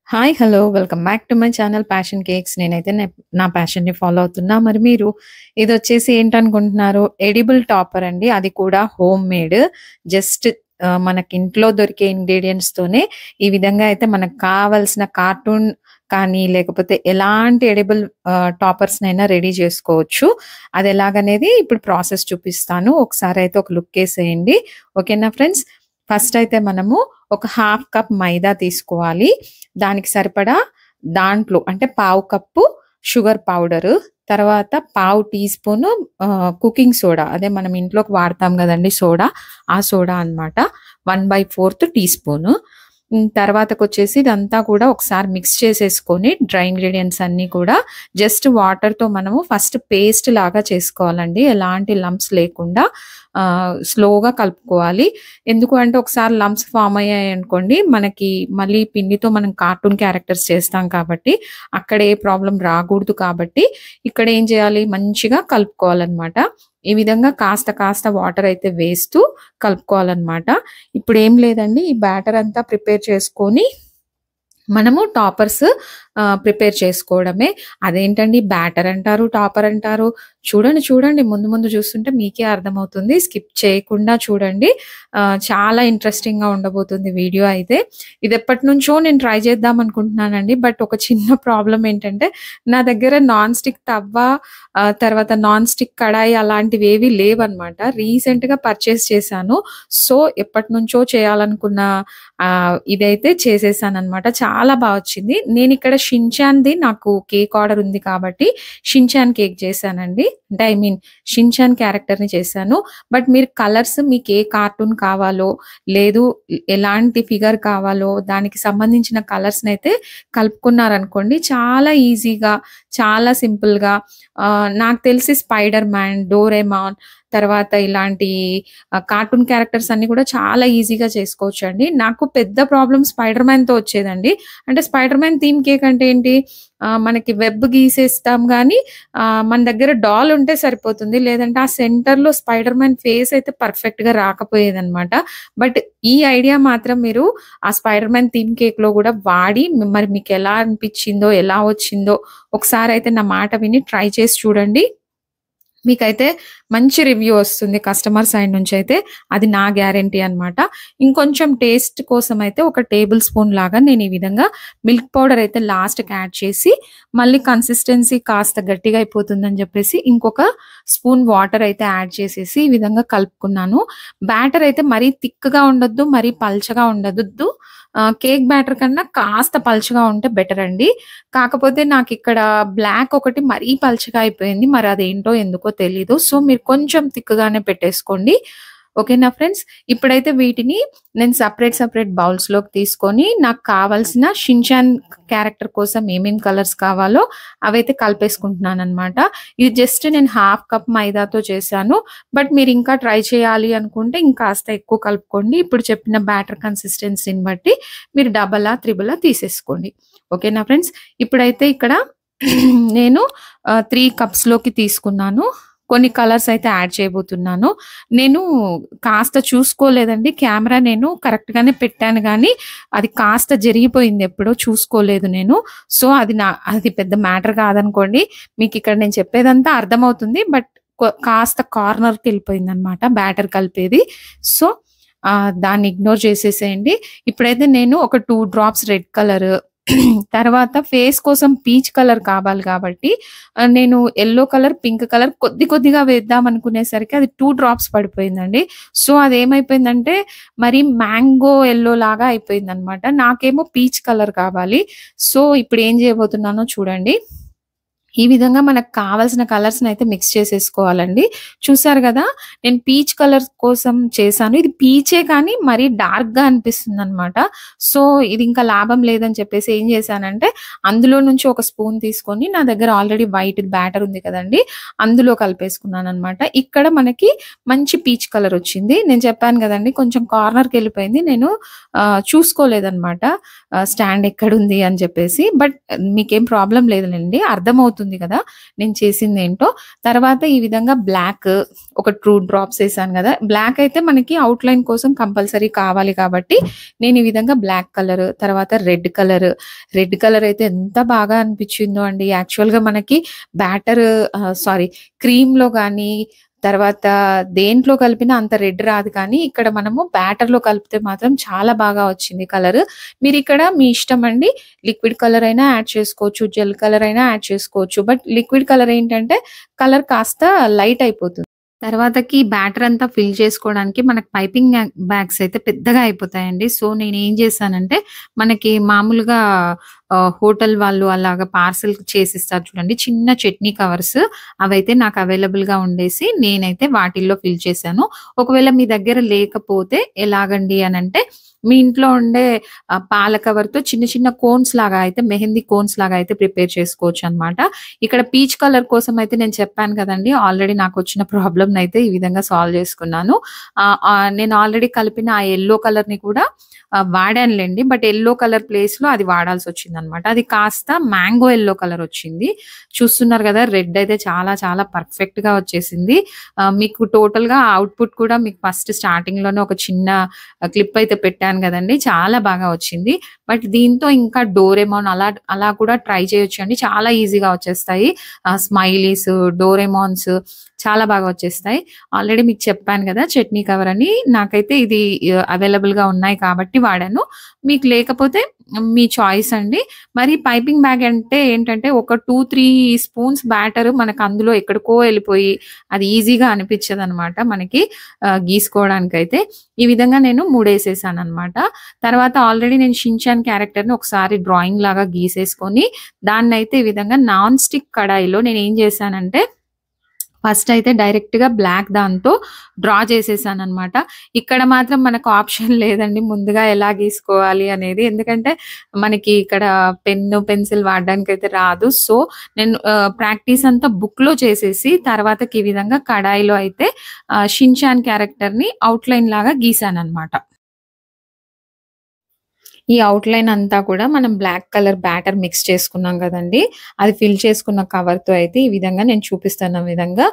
Hi! Hello! Welcome back to my channel passion cakes. నేనైతే నా ప్యాషన్‌ని follow అవుతున్నా. మరి మీరు ఇదొచ్చేసి ఏంటనుకుంటున్నారు? ఎడిబుల్ టాపర్ అండి. అది కూడా హోమ్ మేడ్. జస్ట్ మనకి ఇంట్లో దొరికే ఇంగ్రీడియెంట్స్‌తోనే ఈ విధంగా అయితే మనకు కావాల్సిన కార్టూన్ కానీ, లేకపోతే ఎలాంటి ఎడిబుల్ టాపర్స్‌నైనా రెడీ చేసుకోవచ్చు. అదెలాగనేది ఇప్పుడు ప్రాసెస్ చూపిస్తాను. ఒకసారయితే ఒక లుక్కేసేయండి. ఓకేనా ఫ్రెండ్స్? ఫస్ట్ అయితే మనము ఒక హాఫ్ కప్ మైదా తీసుకోవాలి. దానికి సరిపడా దాంట్లో అంటే పావు కప్పు షుగర్ పౌడరు, తర్వాత పావు టీ స్పూను కుకింగ్ సోడా, అదే మనం ఇంట్లోకి వాడతాం గదండీ సోడా, ఆ సోడా అన్నమాట. 1/4 టీ స్పూను. తర్వాతకొచ్చేసి ఇదంతా కూడా ఒకసారి మిక్స్ చేసేసుకొని డ్రై ఇంగ్రీడియెంట్స్ అన్నీ కూడా జస్ట్ వాటర్‌తో మనము ఫస్ట్ పేస్ట్ లాగా చేసుకోవాలండి. ఎలాంటి లంప్స్ లేకుండా స్లోగా కలుపుకోవాలి. ఎందుకు అంటే ఒకసారి లంప్స్ ఫార్మ్ అయ్యాయనుకోండి, మనకి మళ్ళీ పిండితో మనం కార్టూన్ క్యారెక్టర్స్ చేస్తాం కాబట్టి, అక్కడ ఏ ప్రాబ్లమ్ రాకూడదు కాబట్టి, ఇక్కడ ఏం చేయాలి మంచిగా కలుపుకోవాలనమాట. ఈ విధంగా కాస్త కాస్త వాటర్ అయితే వేస్తూ కలుపుకోవాలనమాట. ఇప్పుడేం లేదండి, ఈ బ్యాటర్ అంతా ప్రిపేర్ చేసుకొని మనము టాపర్స్ ప్రిపేర్ చేసుకోవడమే. అదేంటండి బ్యాటర్ అంటారు, టాపర్ అంటారు. చూడండి ముందు ముందు చూస్తుంటే మీకే అర్థమవుతుంది. స్కిప్ చేయకుండా చూడండి. చాలా ఇంట్రెస్టింగ్‌గా ఉండబోతుంది వీడియో అయితే. ఇదెప్పటినుంచో నేను ట్రై చేద్దాం అనుకుంటున్నానండి. బట్ ఒక చిన్న ప్రాబ్లమ్ ఏంటంటే నా దగ్గర నాన్ స్టిక్ తవ్వ, తర్వాత నాన్ స్టిక్ కడాయి అలాంటివేవి లేవన్నమాట. రీసెంట్‌గా పర్చేస్ చేశాను. సో, ఎప్పటినుంచో చేయాలనుకున్న ఇదైతే చేసేసానన్నమాట. చాలా బా వచ్చింది. నేనిక్కడ షిన్‌చాన్‌ది నాకు కేక్ ఆర్డర్ ఉంది కాబట్టి షిన్‌చాన్ కేక్ చేశానండి. అంటే ఐ మీన్ షిన్‌చాన్ క్యారెక్టర్‌ని చేశాను. బట్ మీరు కలర్స్ మీకు ఏ కార్టూన్ కావాలో, లేదు ఎలాంటి ఫిగర్ కావాలో దానికి సంబంధించిన కలర్స్‌నైతే కలుపుకున్నారనుకోండి చాలా ఈజీగా, చాలా సింపుల్‌గా నాకు తెలిసి స్పైడర్ మ్యాన్, డోరేమాన్, తర్వాత ఇలాంటి కార్టూన్ క్యారెక్టర్స్ అన్నీ కూడా చాలా ఈజీగా చేసుకోవచ్చండి. నాకు పెద్ద ప్రాబ్లమ్ స్పైడర్ మ్యాన్‌తో వచ్చేదండి. అంటే స్పైడర్ మ్యాన్ థీమ్ కేక్ అంటే ఏంటి? మనకి వెబ్ గీసేస్తాం గానీ, మన దగ్గర డాల్ ఉంటే సరిపోతుంది. లేదంటే ఆ సెంటర్‌లో స్పైడర్ మ్యాన్ ఫేస్ అయితే పర్ఫెక్ట్‌గా రాకపోయేదనమాట. బట్ ఈ ఐడియా మాత్రం మీరు ఆ స్పైడర్ మ్యాన్ థీమ్ కేక్‌లో గూడా వాడి మరి మీకెలా అనిపిచ్చిందో, ఎలా వచ్చిందో ఒకసారయితే నా మాట విని ట్రై చేసి చూడండి. మీకైతే మంచి రివ్యూ వస్తుంది కస్టమర్ సైడ్ నుంచయితే. అది నా గ్యారంటీ అనమాట. ఇంకొంచెం టేస్ట్ కోసమయితే ఒక టేబుల్ స్పూన్ లాగా నేను ఈ విధంగా మిల్క్ పౌడర్ అయితే లాస్ట్‌కి యాడ్ చేసి, మళ్ళీ కన్సిస్టెన్సీ కాస్త గట్టిగా అయిపోతుందని జెప్పేసి ఇంకొక స్పూన్ వాటర్ అయితే యాడ్ చేసేసి ఈ విధంగా కలుపుకున్నాను. బ్యాటర్ అయితే మరీ థిక్‌గా ఉండొద్దు, మరీ పల్చగా ఉండొద్దు. కేక్ బ్యాటర్ కన్నా కాస్త పల్చగా ఉంటే బెటర్ అండి. కాకపోతే నాకిక్కడ బ్లాక్ ఒకటి మరీ పల్చగా అయిపోయింది. మరి అదేంటో ఎందుకో తెలీదు. సో, మీరు కొంచెం థిక్‌గానే పెట్టేసుకోండి. ఓకేనా ఫ్రెండ్స్? ఇప్పుడైతే వీటిని నేను సెపరేట్ బౌల్స్‌లోకి తీసుకొని నాకు కావాల్సిన షిన్‌చాన్ క్యారెక్టర్ కోసం ఏమేం కలర్స్ కావాలో అవైతే కలిపేసుకుంటున్నాననమాట. ఇది జస్ట్ నేను హాఫ్ కప్ మైదాతో చేశాను. బట్ మీరింకా ట్రై చేయాలి అనుకుంటే ఇంకాస్త ఎక్కువ కలుపుకోండి. ఇప్పుడు చెప్పిన బ్యాటర్ కన్సిస్టెన్సీని బట్టి మీరు డబలా, త్రిబులా తీసేసుకోండి. ఓకేనా ఫ్రెండ్స్? ఇప్పుడైతే ఇక్కడ నేను 3 కప్స్‌లోకి తీసుకున్నాను. కొన్ని కలర్స్ అయితే యాడ్ చేయబోతున్నాను. నేను కాస్త చూసుకోలేదండి. కెమెరా నేను కరెక్ట్‌గానే పెట్టాను గానీ, అది కాస్త జరిగిపోయింది ఎప్పుడో చూసుకోలేదు నేను. సో, అది పెద్ద మ్యాటర్ కాదనుకోండి. మీకిక్కడ నేను చెప్పేదంతా అర్థమవుతుంది. బట్ కాస్త కార్నర్‌కెళ్ళిపోయిందనమాట బ్యాటర్ కలిపేది. సో, దాన్ని ఇగ్నోర్ చేసేసేయండి. ఇప్పుడైతే నేను ఒక 2 డ్రాప్స్ రెడ్ కలరు, తర్వాత ఫేస్ కోసం పీచ్ కలర్ కావాలి కాబట్టి నేను యెల్లో కలర్, పింక్ కలర్ కొద్దిగా వేద్దాం అనుకునేసరికి అది 2 డ్రాప్స్ పడిపోయిందండి. సో, అదేమైపోయిందంటే మరి మ్యాంగో యెల్లో లాగా అయిపోయిందనమాట. నాకేమో పీచ్ కలర్ కావాలి. సో, ఇప్పుడేం చేయబోతున్నానో చూడండి. ఈ విధంగా మనకు కావాల్సిన కలర్స్‌నైతే మిక్స్ చేసేసుకోవాలండి. చూసారు గదా! నేను పీచ్ కలర్ కోసం చేశాను. ఇది పీచే కానీ మరీ డార్క్‌గా అనిపిస్తుందనమాట. సో, ఇది ఇంకా లాభం లేదని చెప్పేసి ఏం చేశానంటే, అందులో నుంచి ఒక స్పూన్ తీసుకొని నా దగ్గర ఆల్రెడీ వైట్ బ్యాటర్ ఉంది కదండీ! అందులో కలిపేసుకున్నాననమాట. ఇక్కడ మనకి మంచి పీచ్ కలర్ వచ్చింది. నేను చెప్పాను గదండీ! కొంచెం కార్నర్‌కెళ్ళిపోయింది. నేను చూసుకోలేదనమాట. స్టాండ్ ఎక్కడుంది అని చెప్పేసి. బట్ మీకేం ప్రాబ్లమ్ లేదులెండి. అర్థమవుతుంది అర్థమవుతుంది కదా నేను చేసిందేంటో. తర్వాత ఈ విధంగా బ్లాక్ ఒక 2 డ్రాప్స్ ఏసాను గదా! బ్లాక్ అయితే మనకి ఔట్‌లైన్ కోసం కంపల్సరీ కావాలి కాబట్టి, నేను ఈ విధంగా బ్లాక్ కలర్, తర్వాత రెడ్ కలర్ అయితే ఎంత బాగా అనిపిచ్చిందో అండి. యాక్చువల్‌గా మనకి బ్యాటర్ సారీ క్రీమ్‌లో గానీ, తర్వాత దేంట్లో కలిపినా అంత రెడ్ రాదు కానీ, ఇక్కడ మనము బ్యాటర్‌లో కలిపితే మాత్రం చాలా బాగా వచ్చింది కలర్. మీరిక్కడ మీ ఇష్టం అండి. లిక్విడ్ కలర్ అయినా యాడ్ చేసుకోవచ్చు. జెల్ కలర్ అయినా యాడ్ చేసుకోవచ్చు. బట్ లిక్విడ్ కలర్ ఏంటంటే, కలర్ కాస్త లైట్ అయిపోతుంది. తర్వాతకి బ్యాటర్ అంతా ఫిల్ చేసుకోవడానికి మనకు పైపింగ్ బ్యాగ్స్ అయితే పెద్దగా అయిపోతాయండి. సో, నేనేం చేశానంటే, మనకి మామూలుగా హోటల్ వాళ్ళు అలాగా పార్సెల్ చేసిస్తారు చూడండి. చిన్న చట్నీ కవర్స్ అవైతే నాకు అవైలబుల్‌గా ఉండేసి, నేనైతే వాటిల్లో ఫిల్ చేశాను. ఒకవేళ మీ దగ్గర లేకపోతే ఎలాగండి అనంటే, మీ ఇంట్లో ఉండే పాల కవర్‌తో చిన్న చిన్న కోన్స్ లాగా అయితే మెహందీ కోన్స్ లాగా అయితే ప్రిపేర్ చేసుకోవచ్చనమాట. ఇక్కడ పీచ్ కలర్ కోసం అయితే నేను చెప్పాను కదండీ! ఆల్రెడీ నాకొచ్చిన ప్రాబ్లమ్‌నయితే ఈ విధంగా సాల్వ్ చేసుకున్నాను. నేను ఆల్రెడీ కలిపిన ఆ యెల్లో కలర్‌ని కూడా వాడానులెండి. బట్ యెల్లో కలర్ ప్లేస్‌లో అది వాడాల్సొచ్చిందనమాట. అది కాస్త మ్యాంగో యెల్లో కలర్ వచ్చింది. చూస్తున్నారు గదా! రెడ్ అయితే చాలా చాలా పర్ఫెక్ట్‌గా వచ్చేసింది. మీకు టోటల్‌గా అవుట్‌పుట్ కూడా మీకు ఫస్ట్ స్టార్టింగ్‌లోనే ఒక చిన్న క్లిప్ అయితే పెట్టాను గదండీ! చాలా బాగా వచ్చింది. బట్ దీంతో ఇంకా డోరేమోన్ అలా కూడా ట్రై చేయొచ్చండి. చాలా ఈజీగా వచ్చేస్తాయి. స్మైలీస్, డోరేమోన్స్ చాలా బాగా వచ్చేస్తాయి. ఆల్రెడీ మీకు చెప్పాను గదా! చట్నీ కవర్ అని. నాకైతే ఇది అవైలబుల్‌గా ఉన్నాయి కాబట్టి వాడాను. మీకు లేకపోతే మీ చాయిస్ అండి. మరి పైపింగ్ బ్యాగ్ అంటే ఏంటంటే ఒక 2, 3 స్పూన్స్ బ్యాటర్ మనకు అందులో ఎక్కడికో ఎళ్ళిపోయి అది ఈజీగా అనిపిచ్చదనమాట మనకి గీసుకోవడానికైతే. ఈ విధంగా నేను 3 ఏసేసాననమాట. తర్వాత ఆల్రెడీ నేను 'షిన్ చాన్' క్యారెక్టర్‌ని ఒకసారి డ్రాయింగ్ లాగా గీసేసుకొని, దాన్నైతే ఈ విధంగా నాన్ స్టిక్ కడాయిలో నేనేం చేశానంటే, ఫస్ట్ అయితే డైరెక్ట్‌గా బ్లాక్ దాంతో డ్రా చేసేసాననమాట. ఇక్కడ మాత్రం మనకు ఆప్షన్ లేదండి. ముందుగా ఎలా గీసుకోవాలి అనేది. ఎందుకంటే మనకి ఇక్కడ పెన్ను, పెన్సిల్ వాడడానికైతే రాదు. సో, నేను ప్రాక్టీస్ అంతా బుక్‌లో చేసేసి తర్వాతకి ఈ విధంగా కడాయిలో అయితే 'షిన్ చాన్' క్యారెక్టర్‌ని ఔట్‌లైన్ లాగా గీసాననమాట. ఈ ఔట్‌లైన్ అంతా కూడా మనం బ్లాక్ కలర్ బ్యాటర్ మిక్స్ చేసుకున్నాం గదండీ! అది ఫిల్ చేసుకున్న కవర్‌తో అయితే ఈ విధంగా నేను చూపిస్తున్న విధంగా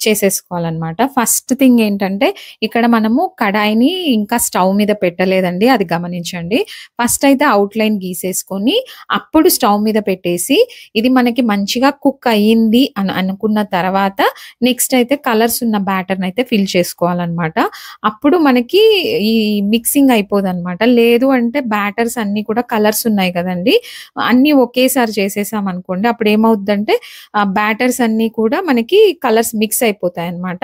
చేసేసుకోవాలనమాట. ఫస్ట్ థింగ్ ఏంటంటే, ఇక్కడ మనము కడాయిని ఇంకా స్టవ్ మీద పెట్టలేదండి. అది గమనించండి. ఫస్ట్ అయితే ఔట్‌లైన్ గీసేసుకొని, అప్పుడు స్టవ్ మీద పెట్టేసి, ఇది మనకి మంచిగా కుక్ అయ్యింది అని అనుకున్న తర్వాత, నెక్స్ట్ అయితే కలర్స్ ఉన్న బ్యాటర్‌ని అయితే ఫిల్ చేసుకోవాలనమాట. అప్పుడు మనకి ఈ మిక్సింగ్ అయిపోదనమాట. లేదు అంటే బ్యాటర్స్ అన్నీ కూడా కలర్స్ ఉన్నాయి కదండీ! అన్నీ ఒకేసారి చేసేసామనుకోండి అప్పుడేమవుద్దంటే బ్యాటర్స్ అన్నీ కూడా మనకి కలర్స్ మిక్స్ అయిపోతాయన్నమాట.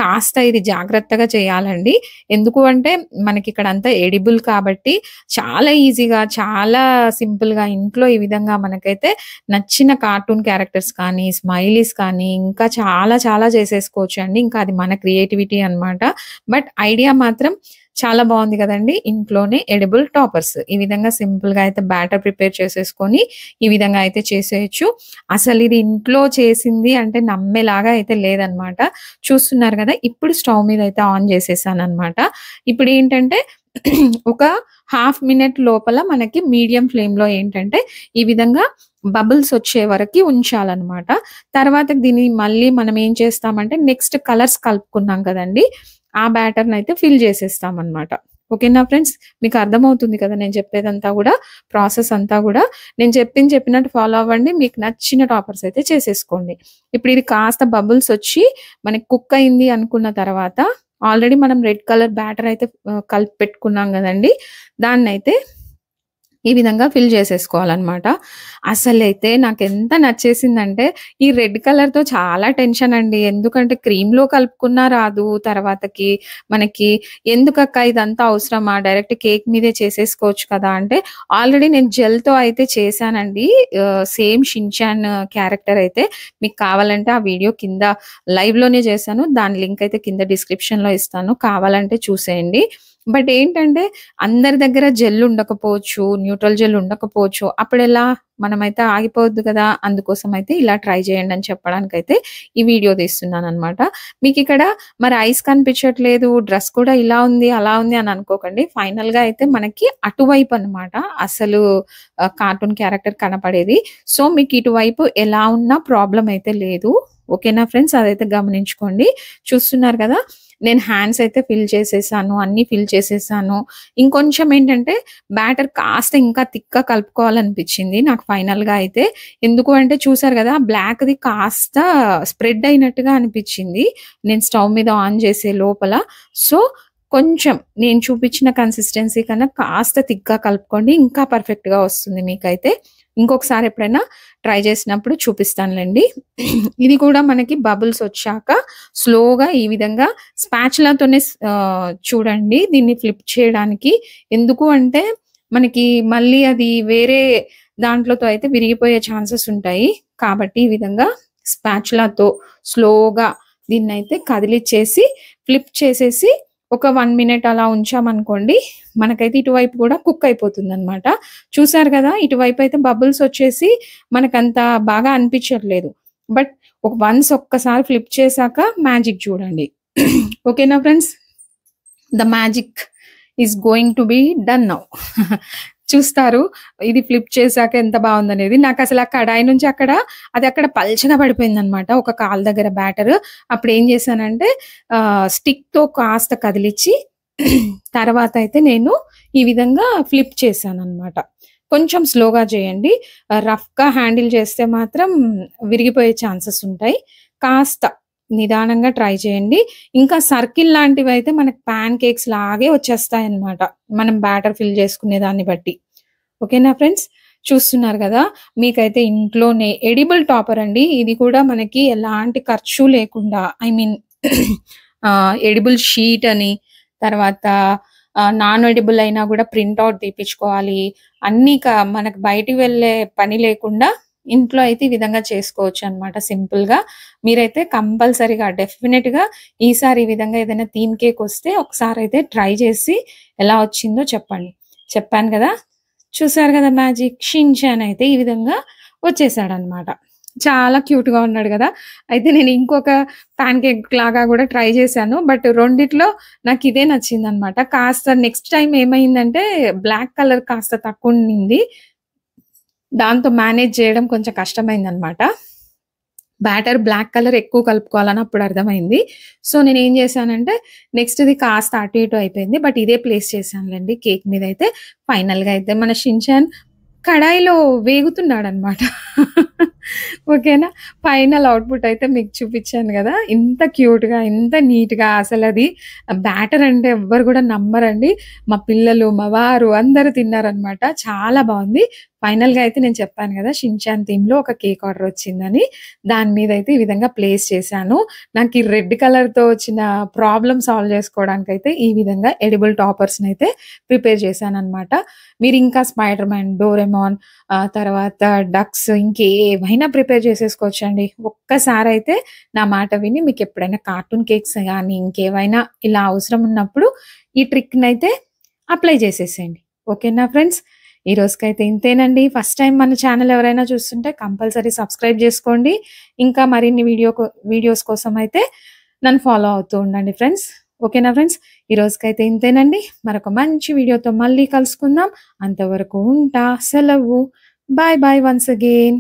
కాస్త ఇది జాగ్రత్తగా చేయాలండి. ఎందుకు అంటే మనకిక్కడంతా ఎడిబుల్ కాబట్టి చాలా ఈజీగా, చాలా సింపుల్‌గా ఇంట్లో ఈ విధంగా మనకైతే నచ్చిన కార్టూన్ క్యారెక్టర్స్ కానీ, స్మైలీస్ కానీ ఇంకా చాలా చాలా చేసేసుకోవచ్చండి. ఇంకా అది మన క్రియేటివిటీ అన్నమాట. బట్ ఐడియా మాత్రం చాలా బావుంది గదండీ! ఇంట్లోనే ఎడిబుల్ టాపర్స్. ఈ విధంగా సింపుల్‌గా అయితే బ్యాటర్ ప్రిపేర్ చేసేసుకొని, ఈ విధంగా అయితే చేసేయొచ్చు. అసలిది ఇంట్లో చేసింది అంటే నమ్మేలాగా అయితే లేదనమాట. చూస్తున్నారు గదా! ఇప్పుడు స్టవ్ మీద అయితే ఆన్ జేసేసాననమాట. ఇప్పుడేంటంటే ఒక హాఫ్ మినిట్ లోపల మనకి మీడియం ఫ్లేమ్‌లో ఏంటంటే, ఈ విధంగా బబుల్స్ వచ్చే వరకి ఉంచాలనమాట. తర్వాత దీన్ని మళ్ళీ మనం ఏం చేస్తామంటే, నెక్స్ట్ కలర్స్ కలుపుకున్నాం కదండీ! ఆ బ్యాటర్‌నయితే ఫిల్ చేసేస్తామనమాట. ఓకేనా ఫ్రెండ్స్? మీకు అర్థమవుతుంది కదా! నేను చెప్పేదంతా గూడా, ప్రాసెస్ అంతా గూడా. నేను చెప్పినట్టు ఫాలో అవ్వండి. మీకు నచ్చిన టాపర్స్ అయితే చేసేసుకోండి. ఇప్పుడు ఇది కాస్త బబుల్స్ వచ్చి మనకి కుక్ అయింది అనుకున్న తర్వాత, ఆల్రెడీ మనం రెడ్ కలర్ బ్యాటర్ అయితే కలిపి పెట్టుకున్నాం గదండీ! దాన్నైతే ఈ విధంగా ఫిల్ చేసేసుకోవాలనమాట. అసలైతే నాకెంత నచ్చేసిందంటే, ఈ రెడ్ కలర్‌తో చాలా టెన్షన్ అండి. ఎందుకంటే క్రీమ్‌లో కలుపుకున్నా రాదు. తర్వాతకి మనకి ఎందుకక్క ఇదంతా అవసరమా? డైరెక్ట్ కేక్ మీదే చేసేసుకోవచ్చు కదా! అంటే ఆల్రెడీ నేను జెల్‌తో అయితే చేశానండి. సేమ్ 'షిన్-చాన్' క్యారెక్టర్ అయితే మీకు కావాలంటే ఆ వీడియో కింద లైవ్‌లోనే చేశాను. దాని లింక్ అయితే కింద డిస్క్రిప్షన్‌లో ఇస్తాను. కావాలంటే చూసేయండి. బట్ ఏంటంటే అందరి దగ్గర జెల్ ఉండకపోవచ్చు, న్యూట్రల్ జెల్ ఉండకపోవచ్చు. అప్పుడెలా? మనమైతే ఆగిపోవద్దు కదా! అందుకోసమైతే ఇలా ట్రై చేయండి అని చెప్పడానికైతే ఈ వీడియో తీస్తున్నాననమాట. మీకిక్కడ మరి ఐస్ కనిపించట్లేదు, డ్రెస్ కూడా ఇలా ఉంది, అలా ఉంది అని అనుకోకండి. ఫైనల్‌గా అయితే మనకి అటువైపు అనమాట అసలు కార్టూన్ క్యారెక్టర్ కనపడేది. సో, మీకు ఇటువైపు ఎలా ఉన్నా ప్రాబ్లమ్ అయితే లేదు. ఓకేనా ఫ్రెండ్స్? అదైతే గమనించుకోండి. చూస్తున్నారు కదా! నేను హ్యాండ్స్ అయితే ఫిల్ చేసేసాను. అన్నీ ఫిల్ చేసేసాను. ఇంకొంచెం ఏంటంటే బ్యాటర్ కాస్త ఇంకా థిక్‌గా కలుపుకోవాలనిపించింది నాకు ఫైనల్‌గా అయితే. ఎందుకు అంటే చూసారు కదా! బ్లాక్‌ది కాస్త స్ప్రెడ్ అయినట్టుగా అనిపించింది. నేను స్టవ్ మీద ఆన్ చేసే లోపల. సో, కొంచెం నేను చూపించిన కన్సిస్టెన్సీ కన్నా కాస్త థిక్‌గా కలుపుకోండి. ఇంకా పర్ఫెక్ట్‌గా వస్తుంది మీకైతే. ఇంకొకసారి ఎప్పుడైనా ట్రై చేసినప్పుడు చూపిస్తానులెండి. ఇది కూడా మనకి బబుల్స్ వచ్చాక స్లోగా ఈ విధంగా స్పాచులాతోనే చూడండి దీన్ని ఫ్లిప్ చేయడానికి. ఎందుకు అంటే మనకి మళ్ళీ అది వేరే దాంట్లోతో అయితే విరిగిపోయే ఛాన్సెస్ ఉంటాయి. కాబట్టి ఈ విధంగా స్పాచులాతో స్లోగా దీన్నైతే కదిలిచ్చేసి ఫ్లిప్ చేసేసి ఒక 1 మినిట్ అలా ఉంచామనుకోండి, మనకైతే ఇటువైపు కూడా కుక్ అయిపోతుందనమాట. చూసారు కదా! ఇటువైపు అయితే బబుల్స్ వచ్చేసి మనకంత బాగా అనిపించట్లేదు. బట్ ఒక్కసారి ఫ్లిప్ చేశాక మ్యాజిక్ చూడండి. ఓకేనా friends? The magic is going to be done now. చూస్తారు ఇది ఫ్లిప్ చేశాక ఎంత బావుందనేది. నాకసల ఆ కడాయి నుంచి అది అక్కడ పల్చగా పడిపోయిందనమాట. ఒక కాలు దగ్గర బ్యాటర్. అప్పుడేం చేశానంటే స్టిక్‌తో కాస్త కదిలిచ్చి తర్వాత అయితే నేను ఈ విధంగా ఫ్లిప్ చేశాననమాట. కొంచెం స్లోగా చేయండి. రఫ్‌గా హ్యాండిల్ చేస్తే మాత్రం విరిగిపోయే ఛాన్సెస్ ఉంటాయి. కాస్త నిదానంగా ట్రై చేయండి. ఇంకా సర్కిల్ లాంటివైతే మనకు పాన్ కేక్స్ లాగే వచ్చేస్తాయన్నమాట. మనం బ్యాటర్ ఫిల్ చేసుకునే దాన్ని బట్టి. ఓకేనా ఫ్రెండ్స్? చూస్తున్నారు కదా! మీకైతే ఇంట్లోనే ఎడిబుల్ టాపర్ అండి. ఇది కూడా మనకి ఎలాంటి ఖర్చు లేకుండా ఐ మీన్ ఎడిబుల్ షీట్ అని తర్వాత నాన్ ఎడిబుల్ అయినా కూడా ప్రింట్ ఔట్ తీపిచ్చుకోవాలి. అన్నీ మనకు బయటికి వెళ్ళే పని లేకుండా ఇంట్లో అయితే ఈ విధంగా చేసుకోవచ్చనమాట సింపుల్‌గా. మీరైతే కంపల్సరీగా డెఫినిట్‌గా ఈసారి ఈ విధంగా ఏదైనా థీమ్ కేక్ వస్తే ఒకసారైతే ట్రై చేసి ఎలా వచ్చిందో చెప్పండి. చెప్పాను కదా! చూసారు కదా మ్యాజిక్. షిన్ చాన్ అయితే ఈ విధంగా వచ్చేసాడనమాట. చాలా క్యూట్‌గా ఉన్నాడు గదా! అయితే నేను ఇంకొక పాన్ కేక్ లాగా గూడా ట్రై చేశాను. బట్ రెండిట్లో నాకిదే నచ్చిందనమాట. కాస్త నెక్స్ట్ టైమ్ ఏమైందంటే బ్లాక్ కలర్ కాస్త తక్కువుండింది. దాంతో మేనేజ్ చేయడం కొంచెం కష్టమైందనమాట. బ్యాటర్ బ్లాక్ కలర్ ఎక్కువ కలుపుకోవాలని అప్పుడు అర్థమైంది. సో, నేనేం చేశానంటే నెక్స్ట్‌ది కాస్త అటు ఇటు అయిపోయింది. బట్ ఇదే ప్లేస్ చేశానులెండి కేక్ మీదైతే. ఫైనల్‌గా అయితే మన షిన్ చాన్ కడాయిలో వేగుతున్నాడనమాట. ఓకేనా? ఫైనల్ ఔట్‌పుట్ అయితే మీకు చూపిచ్చాను గదా! ఇంత క్యూట్‌గా, ఇంత నీట్‌గా అసలది బ్యాటర్ అంటే ఎవ్వరు గూడా నమ్మరండి. మా పిల్లలు, మా వారు అందరూ తిన్నారనమాట. చాలా బావుంది. ఫైనల్‌గా అయితే నేను చెప్పాను గదా! షిన్ చాన్ థీమ్‌లో ఒక కేక్ ఆర్డర్ వచ్చిందని. దాని మీదయితే ఈ విధంగా ప్లేస్ చేశాను. నాకీ రెడ్ కలర్‌తో వచ్చిన ప్రాబ్లమ్ సాల్వ్ చేసుకోవడానికైతే ఈ విధంగా ఎడిబుల్ టాపర్స్‌నైతే ప్రిపేర్ చేశాననమాట. మీరింకా స్పైడర్ మ్యాన్, డోరేమోన్ తర్వాత డక్స్ ఇంకేవైనా ప్రిపేర్ చేసేసుకోవచ్చండి. ఒక్కసారైతే నా మాట విని మీకెప్పుడైనా కార్టూన్ కేక్స్ గానీ, ఇంకేవైనా ఇలా అవసరం ఉన్నప్పుడు ఈ ట్రిక్‌నైతే అప్లై చేసేసేయండి. ఓకేనా ఫ్రెండ్స్? ఈ రోజుకైతే ఇంతేనండి. ఫస్ట్ టైమ్ మన ఛానల్ ఎవరైనా చూస్తుంటే కంపల్సరీ సబ్స్క్రైబ్ జేసుకోండి. ఇంకా మరిన్ని వీడియోస్ కోసమైతే నన్ను ఫాలో అవుతూ ఉండండి ఫ్రెండ్స్. ఓకేనా ఫ్రెండ్స్? ఈ రోజుకైతే ఇంతేనండి. మరొక మంచి వీడియోతో మళ్ళీ కలుసుకుందాం. అంతవరకు ఉంటా. సెలవు. Bye bye once again.